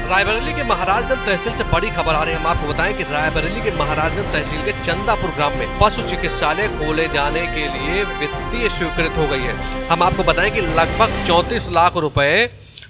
रायबरेली के महाराजगंज तहसील से बड़ी खबर आ रही है। हम आपको बताएं कि रायबरेली के महाराजगंज तहसील के चंदापुर ग्राम में पशु चिकित्सालय खोले जाने के लिए वित्तीय स्वीकृत हो गई है। हम आपको बताएं कि लगभग 34 लाख रुपए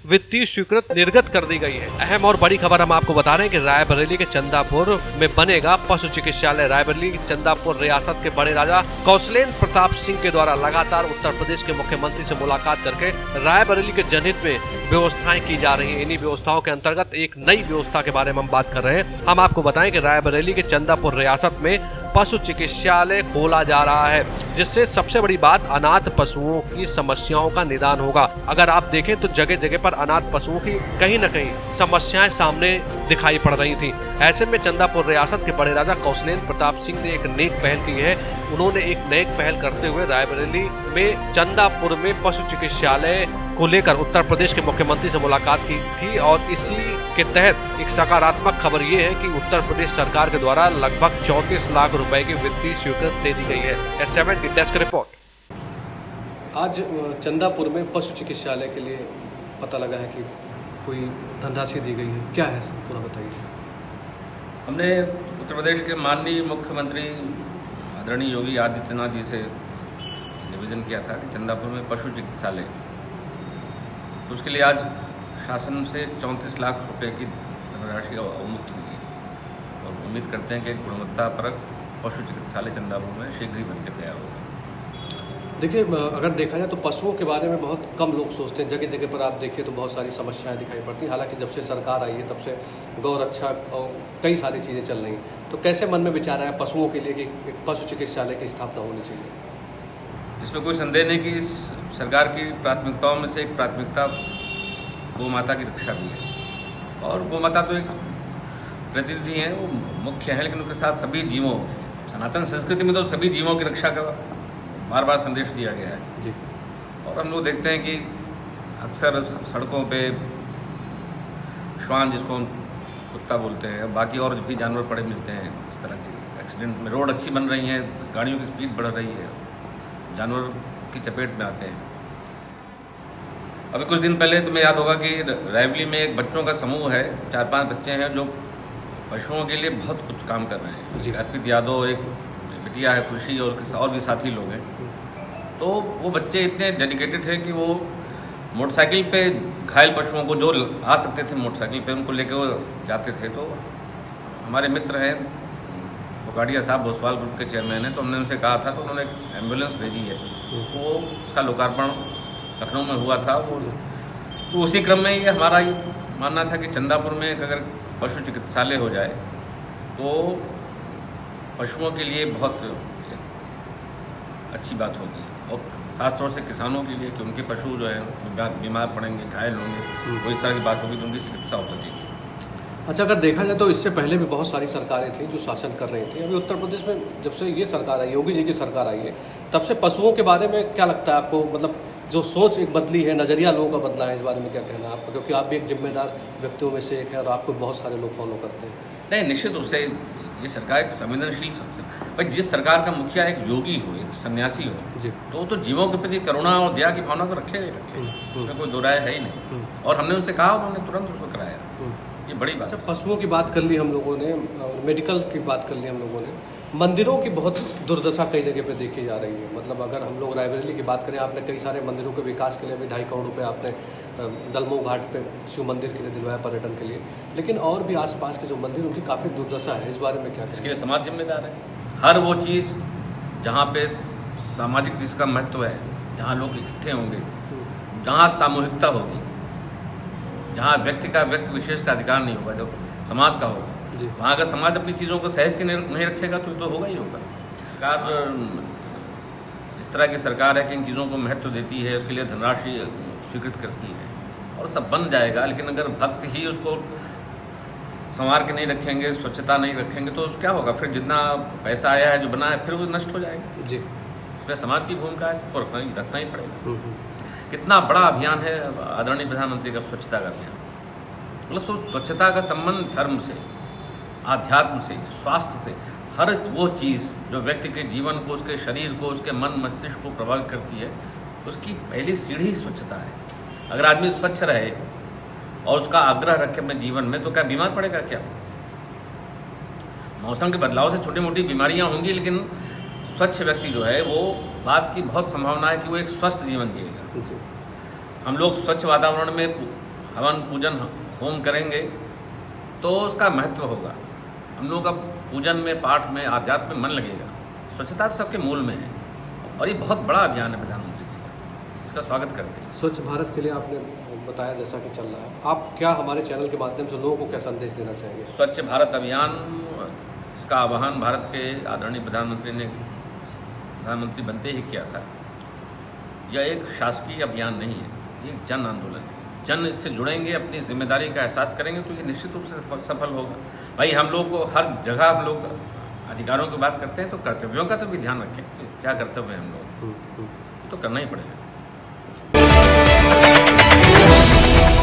वित्तीय स्वीकृत निर्गत कर दी गई है। अहम और बड़ी खबर हम आपको बता रहे हैं कि रायबरेली के चंदापुर में बनेगा पशु चिकित्सालय। रायबरेली चंदापुर रियासत के बड़े राजा कौशलेंद्र प्रताप सिंह के द्वारा लगातार उत्तर प्रदेश के मुख्यमंत्री से मुलाकात करके रायबरेली के जनहित में व्यवस्थाएं की जा रही हैं। इन्हीं व्यवस्थाओं के अंतर्गत एक नई व्यवस्था के बारे में हम बात कर रहे हैं। हम आपको बताएं कि रायबरेली के चंदापुर रियासत में पशु चिकित्सालय खोला जा रहा है, जिससे सबसे बड़ी बात अनाथ पशुओं की समस्याओं का निदान होगा। अगर आप देखें तो जगह जगह पर अनाथ पशुओं की कहीं न कहीं समस्याएं सामने दिखाई पड़ रही थी। ऐसे में चंदापुर रियासत के बड़े राजा कौशलेंद्र प्रताप सिंह ने एक नेक पहल की है। उन्होंने एक नेक पहल करते हुए रायबरेली में चंदापुर में पशु चिकित्सालय को लेकर उत्तर प्रदेश के मुख्यमंत्री से मुलाकात की थी और इसी के तहत एक सकारात्मक खबर ये है कि उत्तर प्रदेश सरकार के द्वारा लगभग 34 लाख रुपए की वित्तीय स्वीकृति दे दी गई है। S7 की डेस्क रिपोर्ट। आज चंदापुर में पशु चिकित्सालय के लिए पता लगा है कि कोई धनराशि दी गई है, क्या है पूरा बताइए। हमने उत्तर प्रदेश के माननीय मुख्यमंत्री आदरणीय योगी आदित्यनाथ जी से निवेदन किया था कि चंदापुर में पशु चिकित्सालय, तो उसके लिए आज शासन से 34 लाख रुपए की धनराशि अवमुक्त हुई है और उम्मीद करते हैं कि गुणवत्तापरक पशु चिकित्सालय चंदापुर में शीघ्र ही बनकर तैयार होगा। देखिए, अगर देखा जाए तो पशुओं के बारे में बहुत कम लोग सोचते हैं। जगह जगह पर आप देखिए तो बहुत सारी समस्याएं दिखाई पड़ती हैं। हालांकि जब से सरकार आई है तब से गौ रक्षा और कई सारी चीज़ें चल रही हैं। तो कैसे मन में विचार आया पशुओं के लिए कि एक पशु चिकित्सालय की स्थापना होनी चाहिए? इसमें कोई संदेह नहीं कि इस सरकार की प्राथमिकताओं में से एक प्राथमिकता गौ माता की रक्षा भी है। और गौ माता तो एक प्रतिनिधि हैं, वो मुख्य है, लेकिन उनके साथ सभी जीवों, सनातन संस्कृति में तो सभी जीवों की रक्षा का बार बार संदेश दिया गया है जी। और हम लोग देखते हैं कि अक्सर सड़कों पे श्वान, जिसको हम कुत्ता बोलते हैं, बाकी और भी जानवर पड़े मिलते हैं इस तरह के एक्सीडेंट में। रोड अच्छी बन रही है, गाड़ियों की स्पीड बढ़ रही है, जानवर की चपेट में आते हैं। अभी कुछ दिन पहले तुम्हें याद होगा कि रायबरेली में एक बच्चों का समूह है, 4-5 बच्चे हैं जो पशुओं के लिए बहुत कुछ काम कर रहे हैं जी। अर्पित यादव, एक बिटिया है खुशी, और भी साथी लोग हैं। तो वो बच्चे इतने डेडिकेटेड हैं कि वो मोटरसाइकिल पे घायल पशुओं को, जो आ सकते थे मोटरसाइकिल पे, उनको लेकर वो जाते थे। तो हमारे मित्र हैं बुकाड़िया साहब, भोसवाल ग्रुप के चेयरमैन हैं, तो हमने उनसे कहा था, तो उन्होंने एक एम्बुलेंस भेजी है। वो उसका लोकार्पण लखनऊ में हुआ था। वो तो उसी क्रम में ये हमारा ये मानना था कि चंदापुर में अगर पशु चिकित्सालय हो जाए तो पशुओं के लिए बहुत अच्छी बात होगी और ख़ासतौर से किसानों के लिए कि उनके पशु जो है बीमार पड़ेंगे, घायल होंगे, तो इस तरह की बात होगी तो उनकी चिकित्सा हो सकेगी। अच्छा, अगर देखा जाए तो इससे पहले भी बहुत सारी सरकारें थी जो शासन कर रही थी। अभी उत्तर प्रदेश में जब से ये सरकार आई, योगी जी की सरकार आई है, तब से पशुओं के बारे में क्या लगता है आपको? मतलब जो सोच एक बदली है, नज़रिया लोगों का बदला है, इस बारे में क्या कहना है आपका? क्योंकि आप भी एक जिम्मेदार व्यक्तियों में से एक है और आपको बहुत सारे लोग फॉलो करते हैं। नहीं, निश्चित रूप से ये सरकार एक संवेदनशील भाई, जिस सरकार का मुखिया एक योगी हो, एक सन्यासी हो जी, तो जीवों के प्रति करुणा और दया की भावना तो रखेगा ही रखेगा, उसमें कोई दो राय है ही नहीं। और हमने उनसे कहा, उन्होंने तुरंत उसको कराया, ये बड़ी बात। अच्छा, पशुओं की बात कर ली हम लोगों ने और मेडिकल की बात कर ली हम लोगों ने। मंदिरों की बहुत दुर्दशा कई जगह पे देखी जा रही है। मतलब अगर हम लोग रायबरेली की बात करें, आपने कई सारे मंदिरों के विकास के लिए भी 2.5 करोड़ रुपये आपने दलमऊ घाट पे शिव मंदिर के लिए दिलवाया, पर्यटन के लिए। लेकिन और भी आसपास के जो मंदिर, उनकी काफ़ी दुर्दशा है। इस बारे में क्या? इसके लिए समाज जिम्मेदार है। हर वो चीज़ जहाँ पे सामाजिक जिसका महत्व है, जहाँ लोग इकट्ठे होंगे, जहाँ सामूहिकता होगी, जहाँ व्यक्ति का व्यक्ति विशेष का अधिकार नहीं होगा, जब समाज का होगा, वहाँ अगर समाज अपनी चीज़ों को सहज के नहीं रखेगा तो होगा ही होगा। सरकार इस तरह की सरकार है कि इन चीज़ों को महत्व देती है, उसके लिए धनराशि स्वीकृत करती है और सब बन जाएगा। लेकिन अगर भक्त ही उसको संवार के नहीं रखेंगे, स्वच्छता नहीं रखेंगे, तो क्या होगा? फिर जितना पैसा आया है, जो बना है, फिर वो नष्ट हो जाएगा जी। उसमें समाज की भूमिका है, सबको रखना ही पड़ेगा। कितना बड़ा अभियान है आदरणीय प्रधानमंत्री का स्वच्छता का अभियान। मतलब स्वच्छता का संबंध धर्म से, आध्यात्म से, स्वास्थ्य से, हर वो चीज़ जो व्यक्ति के जीवन को, उसके शरीर को, उसके मन मस्तिष्क को प्रभावित करती है, उसकी पहली सीढ़ी स्वच्छता है। अगर आदमी स्वच्छ रहे और उसका आग्रह रखे अपने जीवन में, तो क्या बीमार पड़ेगा क्या? मौसम के बदलाव से छोटी मोटी बीमारियां होंगी, लेकिन स्वच्छ व्यक्ति जो है वो बात की बहुत संभावना है कि वो एक स्वस्थ जीवन जिएगा। हम लोग स्वच्छ वातावरण में हवन पूजन होम करेंगे तो उसका महत्व होगा। हम लोग का पूजन में, पाठ में, आध्यात्म में मन लगेगा। स्वच्छता तो सबके मूल में है और ये बहुत बड़ा अभियान है प्रधानमंत्री जी का, इसका स्वागत करते हैं। स्वच्छ भारत के लिए आपने बताया जैसा कि चल रहा है, आप क्या हमारे चैनल के माध्यम से लोगों को क्या संदेश देना चाहेंगे? स्वच्छ भारत अभियान, इसका आह्वान भारत के आदरणीय प्रधानमंत्री ने प्रधानमंत्री बनते ही किया था। यह एक शासकीय अभियान नहीं है, ये एक जन आंदोलन है। जन इससे जुड़ेंगे, अपनी जिम्मेदारी का एहसास करेंगे तो ये निश्चित रूप से सफल होगा। भाई हम लोग को हर जगह हम लोग अधिकारों की बात करते हैं तो कर्तव्यों का तो भी ध्यान रखें कि क्या कर्तव्य है हम लोग, तो करना ही पड़ेगा।